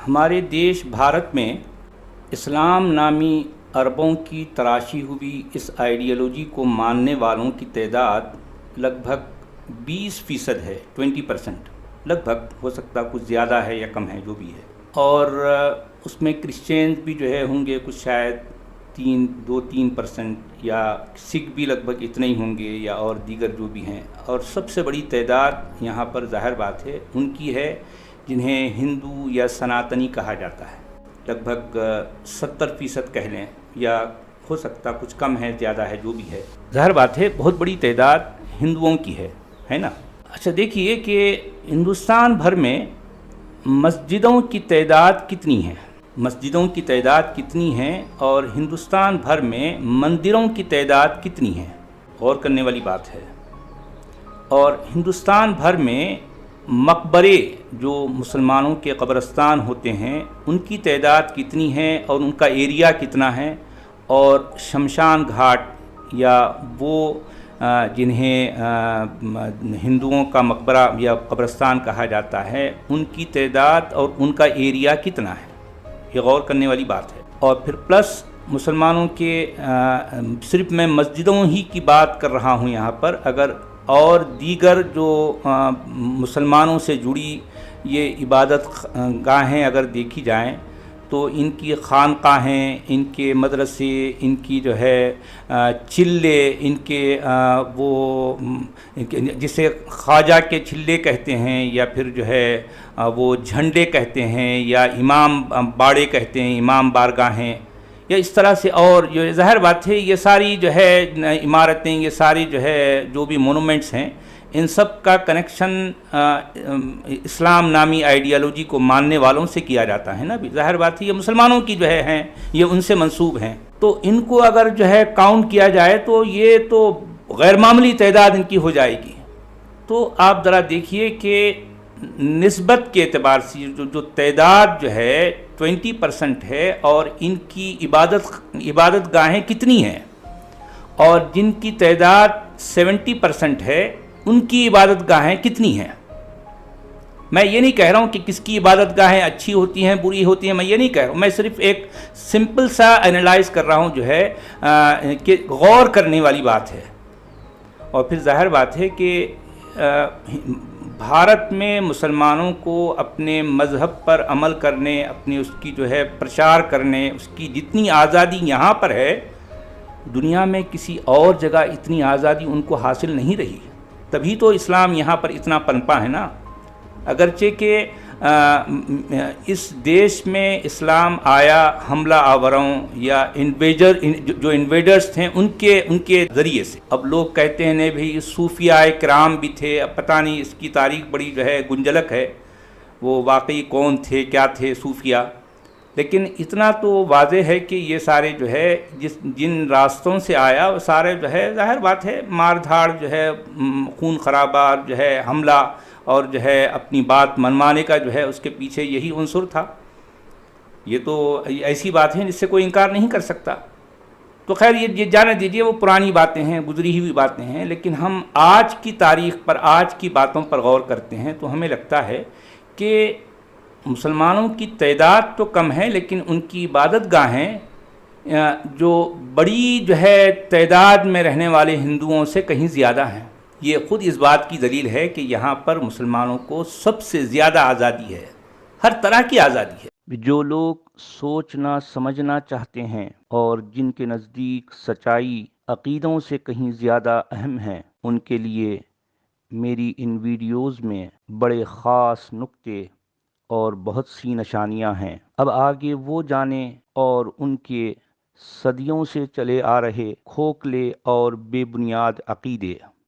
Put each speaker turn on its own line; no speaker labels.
हमारे देश भारत में इस्लाम नामी अरबों की तराशी हुई इस आइडियोलॉजी को मानने वालों की तादाद लगभग 20% है, 20%। लगभग, हो सकता कुछ ज़्यादा है या कम है, जो भी है। और उसमें क्रिश्चियंस भी जो है होंगे कुछ शायद 2-3% या सिख भी लगभग इतने ही होंगे, या और दीगर जो भी हैं। और सबसे बड़ी तादाद यहाँ पर ज़ाहिर बात है उनकी है जिन्हें हिंदू या सनातनी कहा जाता है। लगभग 70% कह लें, या हो सकता कुछ कम है, ज़्यादा है, जो भी है। ज़ाहिर बात है बहुत बड़ी तादाद हिंदुओं की है ना। अच्छा देखिए कि हिंदुस्तान भर में मस्जिदों की तादाद कितनी है, मस्जिदों की तादाद कितनी है, और हिंदुस्तान भर में मंदिरों की तादाद कितनी है, गौर करने वाली बात है। और हिंदुस्तान भर में मकबरे, जो मुसलमानों के कब्रिस्तान होते हैं, उनकी तादाद कितनी है और उनका एरिया कितना है, और शमशान घाट या वो जिन्हें हिंदुओं का मकबरा या कब्रिस्तान कहा जाता है, उनकी तादाद और उनका एरिया कितना है, ये गौर करने वाली बात है। और फिर प्लस मुसलमानों के सिर्फ मैं मस्जिदों ही की बात कर रहा हूँ यहाँ पर, अगर और दीगर जो मुसलमानों से जुड़ी ये इबादत गाहें अगर देखी जाएं तो इनकी खानकाहें, इनके मदरसे, इनकी जो है चिल्ले, इनके वो जिसे ख्वाजा के चिल्ले कहते हैं, या फिर जो है वो झंडे कहते हैं, या इमाम बाड़े कहते हैं, इमाम बारगाहें, या इस तरह से। और ये ज़ाहिर बात है ये सारी जो है इमारतें, ये सारी जो है जो भी मोनूमेंट्स हैं, इन सब का कनेक्शन इस्लाम नामी आइडियोलॉजी को मानने वालों से किया जाता है ना। भी ज़ाहिर बात है ये मुसलमानों की जो है हैं, ये उनसे मंसूब हैं। तो इनको अगर जो है काउंट किया जाए तो ये तो गैर मामूली तादाद इनकी हो जाएगी। तो आप ज़रा देखिए कि निस्बत के एतबार से जो तादाद जो है 20% है, और इनकी इबादत गाहें कितनी हैं, और जिनकी तादाद 70% है उनकी इबादत गाहें कितनी हैं। मैं ये नहीं कह रहा हूँ कि किसकी इबादत गाहें अच्छी होती हैं, बुरी होती हैं, मैं ये नहीं कह रहा हूँ। मैं सिर्फ एक सिंपल सा एनालाइज कर रहा हूँ जो है कि गौर करने वाली बात है। और फिर ज़ाहिर बात है कि भारत में मुसलमानों को अपने मज़हब पर अमल करने, अपनी उसकी जो है प्रचार करने, उसकी जितनी आज़ादी यहाँ पर है, दुनिया में किसी और जगह इतनी आज़ादी उनको हासिल नहीं रही। तभी तो इस्लाम यहाँ पर इतना पनपा है ना। अगरचे कि इस देश में इस्लाम आया हमला आवरों या जो इन्वेडर्स थे उनके ज़रिए से। अब लोग कहते हैं नहीं भाई सूफिया किराम भी थे, अब पता नहीं, इसकी तारीख बड़ी जो है गुंजलक है, वो वाकई कौन थे, क्या थे सूफिया। लेकिन इतना तो वाज़ेह है कि ये सारे जो है जिन रास्तों से आया वो सारे जो है ज़ाहिर बात है मार धाड़ जो है, खून खराबा जो है, हमला, और जो है अपनी बात मनवाने का जो है उसके पीछे यही उनसुर था। ये तो ऐसी बात है जिससे कोई इनकार नहीं कर सकता। तो खैर ये जाने दीजिए, वो पुरानी बातें हैं, गुजरी हुई बातें हैं। लेकिन हम आज की तारीख़ पर, आज की बातों पर गौर करते हैं तो हमें लगता है कि मुसलमानों की तादाद तो कम है, लेकिन उनकी इबादत गाहें जो बड़ी जो है तादाद में रहने वाले हिंदुओं से कहीं ज़्यादा हैं। ये ख़ुद इस बात की दलील है कि यहाँ पर मुसलमानों को सबसे ज़्यादा आज़ादी है, हर तरह की आज़ादी है। जो लोग सोचना समझना चाहते हैं और जिनके नज़दीक सच्चाई अक़ीदों से कहीं ज़्यादा अहम है, उनके लिए मेरी इन वीडियोज़ में बड़े ख़ास नुक्ते और बहुत सी निशानियां हैं। अब आगे वो जानें और उनके सदियों से चले आ रहे खोखले और बेबुनियाद अक़ीदे